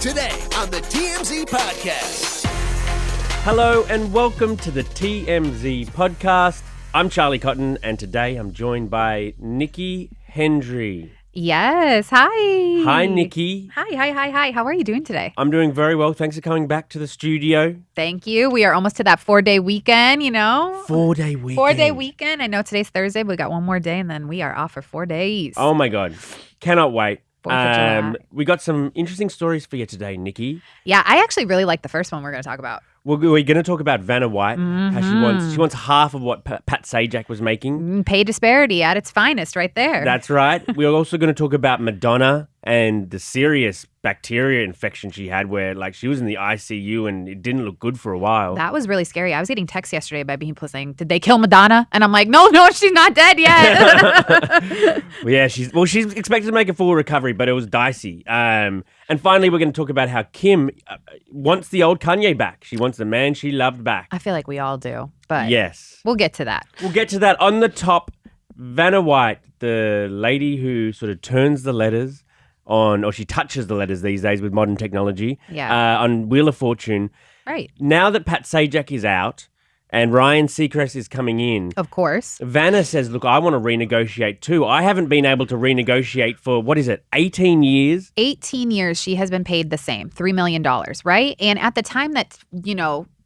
Today on the TMZ Podcast. Hello and welcome to the TMZ Podcast. I'm Charlie Cotton and today I'm joined by Nikki Hendry. Yes. Hi. Hi, Nikki. Hi. How are you doing today? I'm doing very well. Thanks for coming back to the studio. Thank you. We are almost to that 4-day weekend, you know? 4-day weekend. 4-day weekend. I know today's Thursday, but we got one more day and then we are off for 4 days. Oh my God. Cannot wait. 4th of July. We got some interesting stories for you today, Nikki. Yeah, I actually really like the first one we're going to talk about. We're going to talk about Vanna White. How she wants half of what Pat Sajak was making. Pay disparity at its finest right there. That's right. We're also going to talk about Madonna and the serious bacteria infection she had where like she was in the ICU and it didn't look good for a while. That was really scary. I was getting texts yesterday by people saying, did they kill Madonna? And I'm like, no, she's not dead yet. Yeah, she's expected to make a full recovery, but it was dicey. And finally, we're going to talk about how Kim wants the old Kanye back. She wants the man she loved back. I feel like we all do, but yes, we'll get to that. We'll get to that. On the top, Vanna White, the lady who sort of turns the letters on, or she touches the letters these days with modern technology. Yeah. On Wheel of Fortune. Right. Now that Pat Sajak is out and Ryan Seacrest is coming in. Of course. Vanna says, look, I want to renegotiate too. I haven't been able to renegotiate for, 18 years? 18 years she has been paid the same, $3 million, right? And at the time that,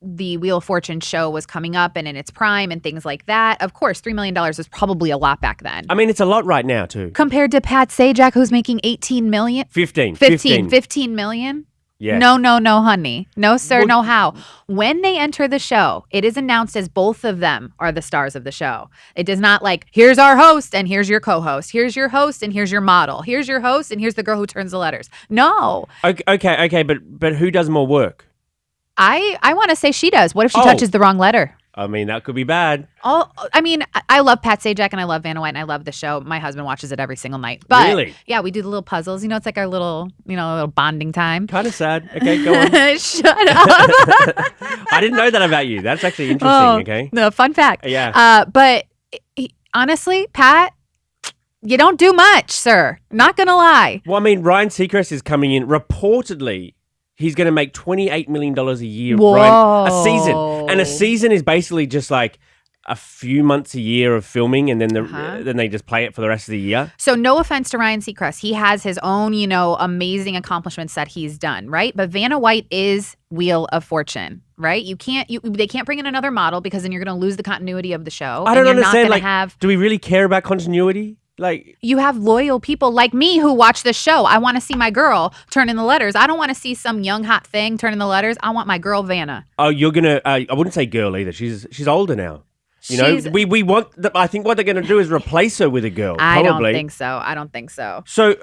the Wheel of Fortune show was coming up and in its prime and things like that, of course, $3 million was probably a lot back then. I mean, it's a lot right now too. Compared to Pat Sajak, who's making $18 million. 15 million? Yes. No, honey. No, sir, no how. When they enter the show, it is announced as both of them are the stars of the show. It does not like, here's our host and here's your co-host. Here's your host and here's your model. Here's your host and here's the girl who turns the letters. No. Okay, but who does more work? I want to say she does. What if she touches the wrong letter? I mean, that could be bad. I love Pat Sajak and I love Vanna White and I love the show. My husband watches it every single night. But really? Yeah, we do the little puzzles. It's like our little, little bonding time. Kind of sad. Okay, go on. Shut up. I didn't know that about you. That's actually interesting, okay? No, fun fact. Yeah. But honestly, Pat, you don't do much, sir. Not going to lie. Well, I mean, Ryan Seacrest is coming in. Reportedly, he's going to make $28 million a year. Whoa. Ryan, a season. And a season is basically just like a few months a year of filming and then then they just play it for the rest of the year. So no offense to Ryan Seacrest. He has his own, amazing accomplishments that he's done, right? But Vanna White is Wheel of Fortune, right? They can't bring in another model because then you're going to lose the continuity of the show. I don't understand. Have, do we really care about continuity? Like, you have loyal people like me who watch the show. I want to see my girl turn in the letters. I don't want to see some young hot thing turn in the letters. I want my girl Vanna. Oh, you're gonna. I wouldn't say girl either. She's older now. We want. I think what they're gonna do is replace her with a girl. I probably. I don't think so. So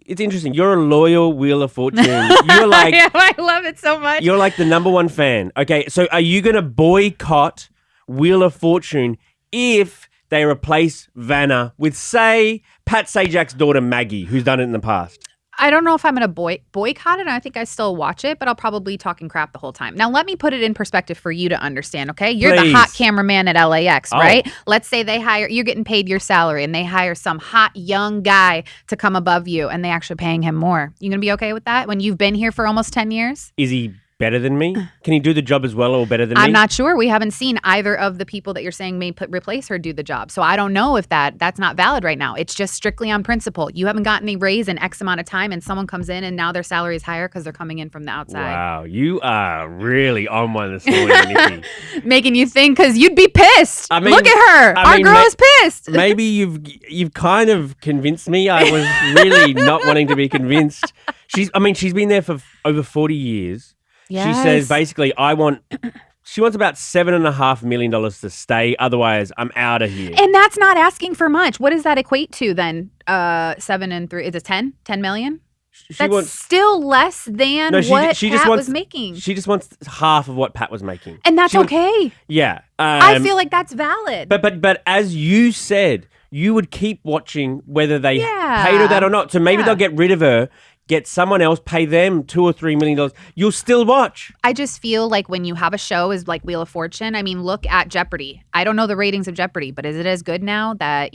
it's interesting. You're a loyal Wheel of Fortune. You're like. I love it so much. You're like the number one fan. Okay, so are you gonna boycott Wheel of Fortune if they replace Vanna with, say, Pat Sajak's daughter Maggie, who's done it in the past? I don't know if I'm going to boycott it. I think I still watch it, but I'll probably be talking crap the whole time. Now, let me put it in perspective for you to understand, okay? You're the hot cameraman at LAX, right? Let's say you're getting paid your salary, and they hire some hot young guy to come above you, and they actually paying him more. You going to be okay with that when you've been here for almost 10 years? Is he better than me? Can he do the job as well or better than me? I'm not sure. We haven't seen either of the people that you're saying may replace her do the job. So I don't know if that's not valid right now. It's just strictly on principle. You haven't gotten a raise in X amount of time and someone comes in and now their salary is higher because they're coming in from the outside. Wow. You are really on one this morning, Nikki. Making you think because you'd be pissed. Look at her. Our girl is pissed. Maybe you've kind of convinced me. I was really not wanting to be convinced. She's been there for over 40 years. Yes. She says basically, she wants about $7.5 million to stay. Otherwise, I'm out of here. And that's not asking for much. What does that equate to then? 7 and 3. Is it 10? 10 million? That's still less than what Pat was making. She just wants half of what Pat was making. And that's okay. Yeah. I feel like that's valid. But as you said, you would keep watching whether they paid her that or not. So maybe they'll get rid of her. Get someone else, pay them $2 or $3 million. You'll still watch. I just feel like when you have a show is like Wheel of Fortune. I mean, look at Jeopardy. I don't know the ratings of Jeopardy, but is it as good now that,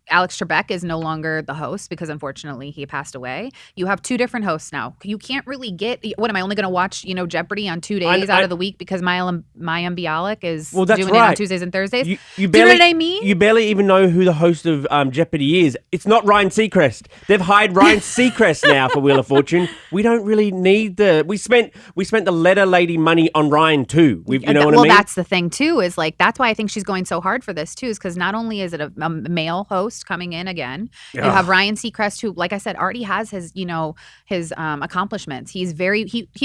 Alex Trebek is no longer the host because unfortunately he passed away. You have 2 different hosts now. You can't really get. What am I only going to watch? Jeopardy on 2 days out of the week because Mayim Bialik is doing it on Tuesdays and Thursdays. You do you know what I mean? You barely even know who the host of Jeopardy is. It's not Ryan Seacrest. They've hired Ryan Seacrest now for Wheel of Fortune. We don't really need we spent the letter lady money on Ryan too. You know what I mean? Well, that's the thing too. Is like that's why I think she's going so hard for this too. Is because not only is it a male host coming in again. You have Ryan Seacrest, who, like I said, already has his accomplishments. He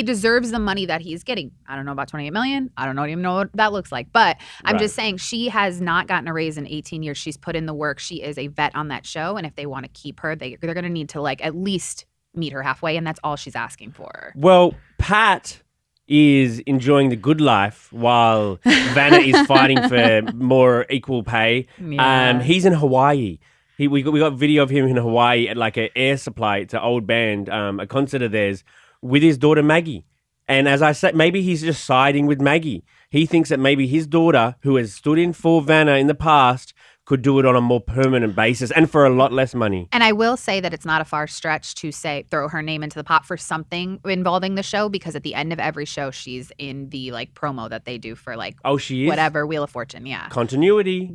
deserves the money that he's getting. I don't know about $28 million. I don't even know what that looks like. But I'm just saying she has not gotten a raise in 18 years. She's put in the work. She is a vet on that show. And if they want to keep her, they're going to need to at least meet her halfway. And that's all she's asking for. Well, Pat is enjoying the good life while Vanna is fighting for more equal pay. Yeah. He's in Hawaii. We got video of him in Hawaii at an Air Supply. It's an old band, a concert of theirs, with his daughter Maggie. And as I said, maybe he's just siding with Maggie. He thinks that maybe his daughter, who has stood in for Vanna in the past, could do it on a more permanent basis and for a lot less money. And I will say that it's not a far stretch to throw her name into the pot for something involving the show, because at the end of every show, she's in the promo that they do for she is? Whatever, Wheel of Fortune, yeah. Continuity.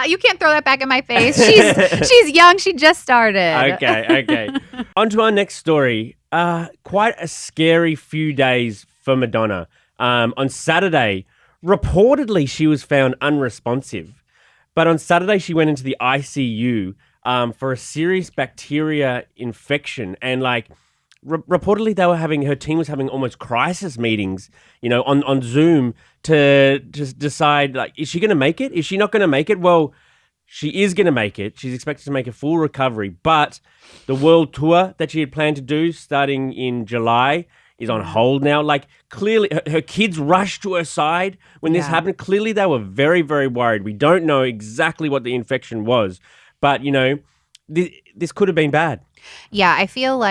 You can't throw that back in my face. She's young. She just started. Okay. On to our next story. Quite a scary few days for Madonna. On Saturday, reportedly she was found unresponsive. But on Saturday, she went into the ICU for a serious bacteria infection. And reportedly her team was having almost crisis meetings, on Zoom to just decide, is she going to make it? Is she not going to make it? Well, she is going to make it. She's expected to make a full recovery. But the world tour that she had planned to do starting in July is on hold now. Clearly, her kids rushed to her side when this happened. Clearly, they were very, very worried. We don't know exactly what the infection was, but, this could have been bad. Yeah, I feel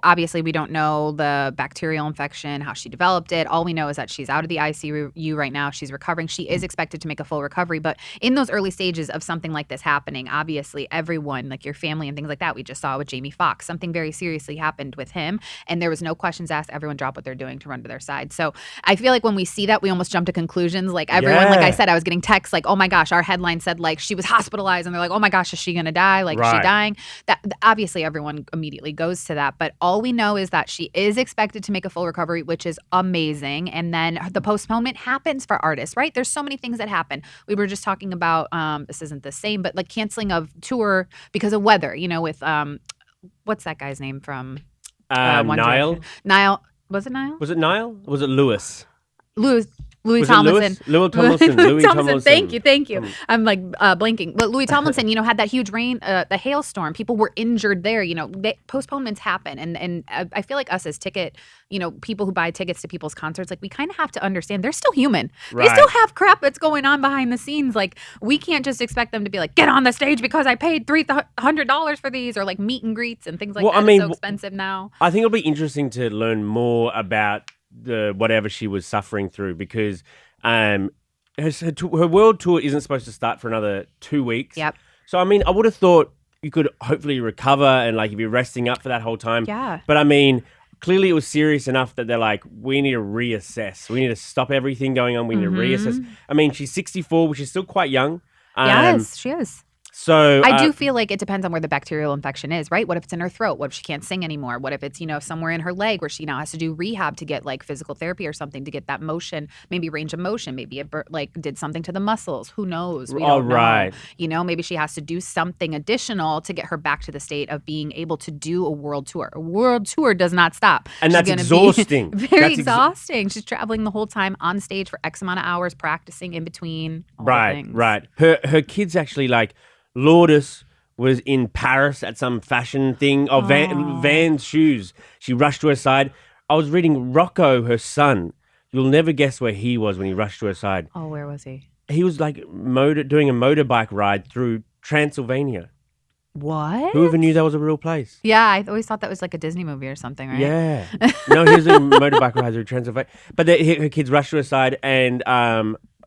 obviously we don't know the bacterial infection, how she developed it. All we know is that she's out of the ICU right now. She's recovering. She is expected to make a full recovery. But in those early stages of something like this happening, obviously everyone, your family and things like that, we just saw with Jamie Foxx, something very seriously happened with him. And there was no questions asked. Everyone dropped what they're doing to run to their side. So I feel when we see that, we almost jump to conclusions. Everyone, like I said, I was getting texts oh my gosh, our headline said she was hospitalized. And they're oh my gosh, is she going to die? Is she dying? That obviously everyone immediately goes to that. But all we know is that she is expected to make a full recovery, which is amazing. And then the postponement happens for artists, right? There's so many things that happen. We were just talking about, this isn't the same, but canceling of tour because of weather, with, what's that guy's name from? Niall. Niall. Was it Niall? Was it Niall? Or was it Lewis? Louis Tomlinson. Louis Tomlinson. Thank you. I'm blinking. But Louis Tomlinson, had that huge rain, the hailstorm. People were injured there. Postponements happen. And I feel us as people who buy tickets to people's concerts, we kind of have to understand they're still human. Right. They still have crap that's going on behind the scenes. We can't just expect them to be get on the stage because I paid $300 for these, or meet and greets and things that. It's so expensive now. I think it'll be interesting to learn more about whatever she was suffering through, because her world tour isn't supposed to start for another 2 weeks. Yep. So I would have thought you could hopefully recover and if you're resting up for that whole time. Yeah. But clearly it was serious enough that they're we need to reassess. We need to stop everything going on. We need to reassess. She's 64, which is still quite young. Yes, she is. So I do feel it depends on where the bacterial infection is, right? What if it's in her throat? What if she can't sing anymore? What if it's, somewhere in her leg where she now has to do rehab to get physical therapy or something to get that motion, maybe range of motion, maybe it did something to the muscles. Who knows? We don't know. Maybe she has to do something additional to get her back to the state of being able to do a world tour. A world tour does not stop. And that's exhausting. Very exhausting. She's traveling the whole time on stage for X amount of hours, practicing in between. Right. Her kids actually Lourdes was in Paris at some fashion thing, Van's shoes. She rushed to her side. I was reading Rocco, her son. You'll never guess where he was when he rushed to her side. Oh, where was he? He was doing a motorbike ride through Transylvania. What? Who even knew that was a real place? Yeah, I always thought that was a Disney movie or something, right? Yeah. No, he was doing a motorbike ride through Transylvania. But her kids rushed to her side, and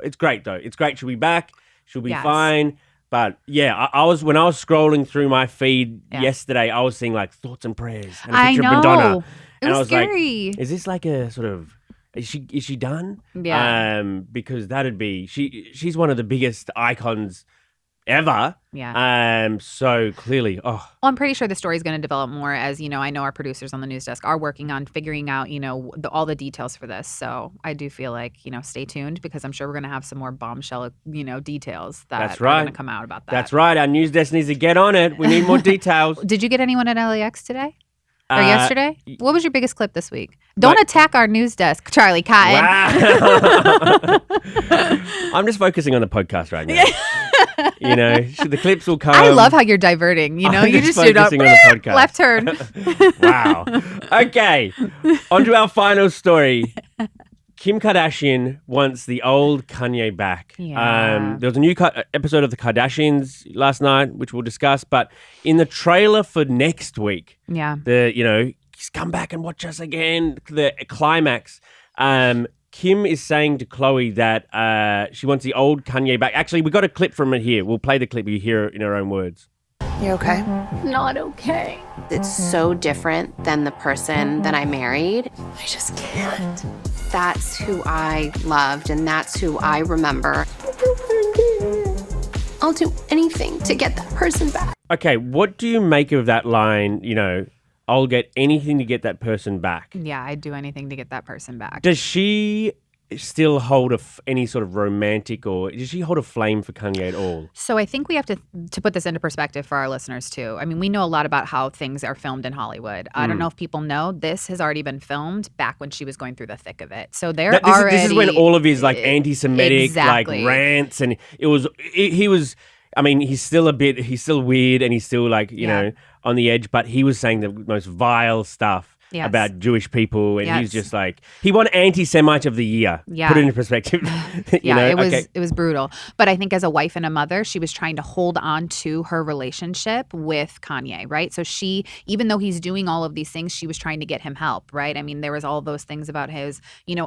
it's great, though. It's great. She'll be back. She'll be fine. But yeah, I was when I was scrolling through my feed yesterday, I was seeing like thoughts and prayers and a picture of Madonna. It was I was scary. like, is this like a sort of is she done? Yeah. Because that'd be she's one of the biggest icons ever. Yeah. So clearly, Well, I'm pretty sure the story is going to develop more as, I know our producers on the news desk are working on figuring out, all the details for this. So I do feel like, stay tuned because I'm sure we're going to have some more bombshell, details that are going to come out about that. That's right. Our news desk needs to get on it. We need more details. Did you get anyone at LAX today? Or yesterday? What was your biggest clip this week? Don't attack our news desk, Charlie Cotton. Wow. I'm just focusing on the podcast right now. The clips will come. I love how you're diverting. You just focusing on the podcast. Left turn. Wow. Okay. On to our final story. Kim Kardashian wants the old Kanye back. Yeah. There was a new episode of the Kardashians last night, which we'll discuss. But in the trailer for next week, he's come back and watch us again. The climax. Kim is saying to Khloe that she wants the old Kanye back. Actually, we got a clip from it here. We'll play the clip. You hear it in her own words. You okay? Not okay. It's so different than the person that I married. I just can't. That's who I loved, and that's who I remember. I'll do anything to get that person back. Okay, what do you make of that line, I'll get anything to get that person back? Yeah, I'd do anything to get that person back. Does she still hold any sort of romantic or does she hold a flame for Kanye at all? So I think we have to put this into perspective for our listeners too. I mean, we know a lot about how things are filmed in Hollywood. I don't know if people know this has already been filmed back when she was going through the thick of it. So this is when all of his like anti-Semitic like rants and he was. I mean, he's still weird and he's still like, on the edge, but he was saying the most vile stuff about Jewish people. And he's just like, he won Anti-Semite of the Year. Yeah. Put it into perspective. It was brutal. But I think as a wife and a mother, she was trying to hold on to her relationship with Kanye, right? So she, even though he's doing all of these things, she was trying to get him help, right? I mean, there was all those things about his,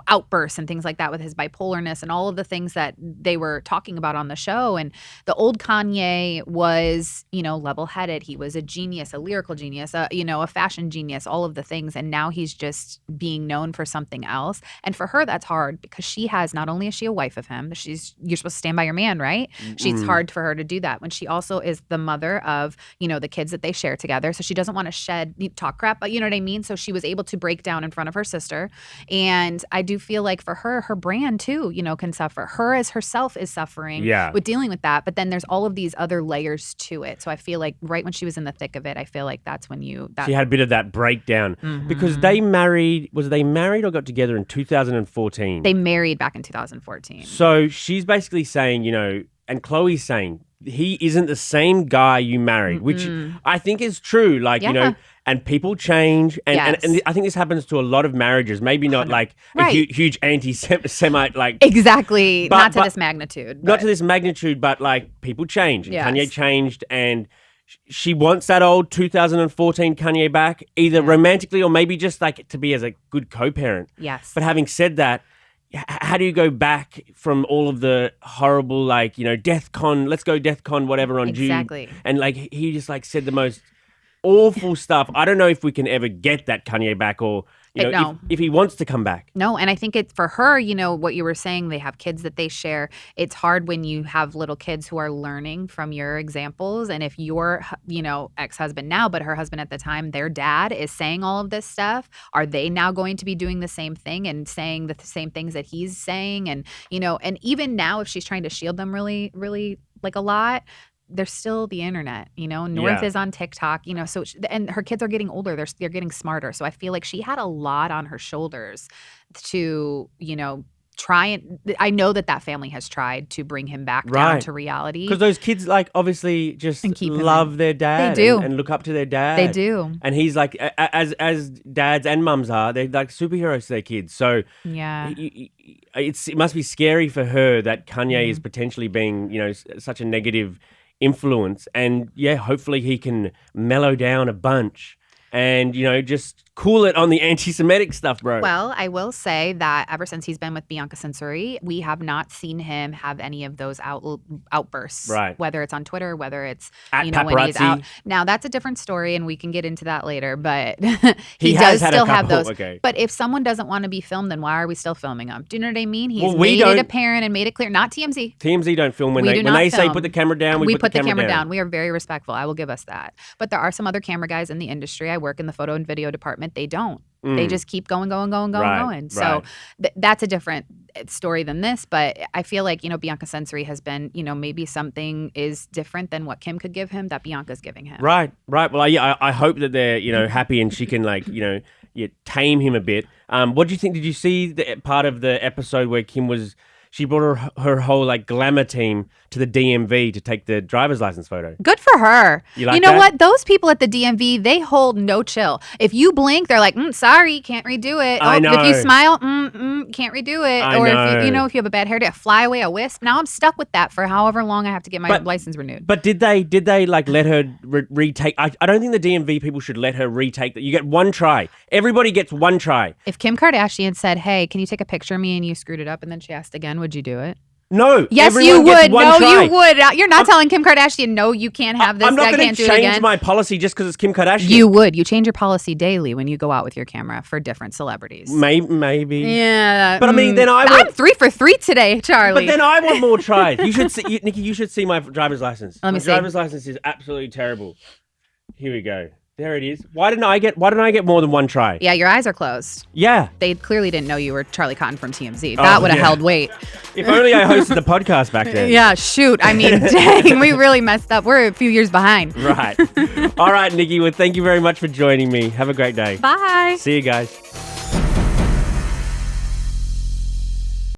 outbursts and things like that with his bipolarness and all of the things that they were talking about on the show. And the old Kanye was, level-headed. He was a genius, a lyrical genius, a fashion genius, all of the things. And now he's just being known for something else. And for her, that's hard because she has, not only is she a wife of him, you're supposed to stand by your man, right? It's hard for her to do that when she also is the mother of, the kids that they share together. So she doesn't want to talk crap, but you know what I mean? So she was able to break down in front of her sister. And I do feel like for her brand too, can suffer. Her as herself is suffering with dealing with that. But then there's all of these other layers to it. So I feel like right when she was in the thick of it, I feel like that's when she had a bit of that breakdown. Because they married or got together in 2014? They married back in 2014. So she's basically saying, and Khloe's saying, he isn't the same guy you married, which I think is true. Like, and people change. And I think this happens to a lot of marriages. Maybe not like a huge anti-Semite like. Exactly. Not to this magnitude. Not to this magnitude, but like people change. Yes. Kanye changed and she wants that old 2014 Kanye back, either romantically or maybe just like to be as a good co-parent. Yes. But having said that, how do you go back from all of the horrible, like, Death Con, let's go Death Con, whatever on June. Exactly. And like, he just like said the most awful stuff. I don't know if we can ever get that Kanye back or, if he wants to come back. No, and I think it's for her, what you were saying, they have kids that they share. It's hard when you have little kids who are learning from your examples. And if your, ex-husband now, but her husband at the time, their dad is saying all of this stuff, are they now going to be doing the same thing and saying the same things that he's saying? And, and even now, if she's trying to shield them really, really like a lot, there's still the internet, North is on TikTok, so, and her kids are getting older. They're getting smarter. So I feel like she had a lot on her shoulders to, try and, I know that family has tried to bring him back down to reality. Because those kids like obviously just love their dad. They do. And look up to their dad. They do. And he's like, as dads and mums are, they're like superheroes to their kids. So it must be scary for her that Kanye is potentially being, such a negative influence, and hopefully he can mellow down a bunch and just cool it on the anti-Semitic stuff, bro. Well, I will say that ever since he's been with Bianca Censori, we have not seen him have any of those outbursts. Right. Whether it's on Twitter, whether it's At when he's paparazzi. out. Now that's a different story, and we can get into that later. But He does has had a still have couple, those. okay. But if someone doesn't want to be filmed, then why are we still filming him? Do you know what I mean? He's Well, we made it don't- apparent and made it clear. Not TMZ. TMZ don't film when We they do when not they say film. put the camera down. We put the camera down. We are very respectful. I will give us that. But there are some other camera guys in the industry. I work in the photo and video department. They don't. They just keep going. Right, So that's a different story than this. But I feel like, Bianca Censori has been, maybe something is different than what Kim could give him that Bianca's giving him. Right. Well, I hope that they're happy and she can tame him a bit. What do you think? Did you see the part of the episode where Kim she brought her whole glamour team to the DMV to take the driver's license photo? Good for her. You like know that? what? Those people at the DMV, they hold no chill. If you blink, they're like, sorry, can't redo it. I know. If you smile, can't redo it. I or know. if you have a bad hair day, a fly away, a wisp. Now I'm stuck with that for however long I have to get my license renewed. But did they let her retake? I don't think the DMV people should let her retake that. You get one try. Everybody gets one try. If Kim Kardashian said, hey, can you take a picture of me and you screwed it up, and then she asked again, would you do it? No. Yes, everyone you gets would. one No, try. you would. You're not telling Kim Kardashian, no, you can't have this. I'm not I going can't to do it change again. my policy just because it's Kim Kardashian. You would. You change your policy daily when you go out with your camera for different celebrities. Maybe. Yeah. But I mean, then I'm 3 for 3 today, Charlie. But then I want more tries. You should see, Nikki. You should see my driver's license. Let me my see. driver's license is absolutely terrible. Here we go. There it is. Why didn't I get more than one try? Yeah, your eyes are closed. Yeah. They clearly didn't know you were Charlie Cotton from TMZ. That would have held weight. If only I hosted the podcast back then. Yeah, shoot. I mean, dang, we really messed up. We're a few years behind. Right. All right, Nikki. Well, thank you very much for joining me. Have a great day. Bye. See you guys.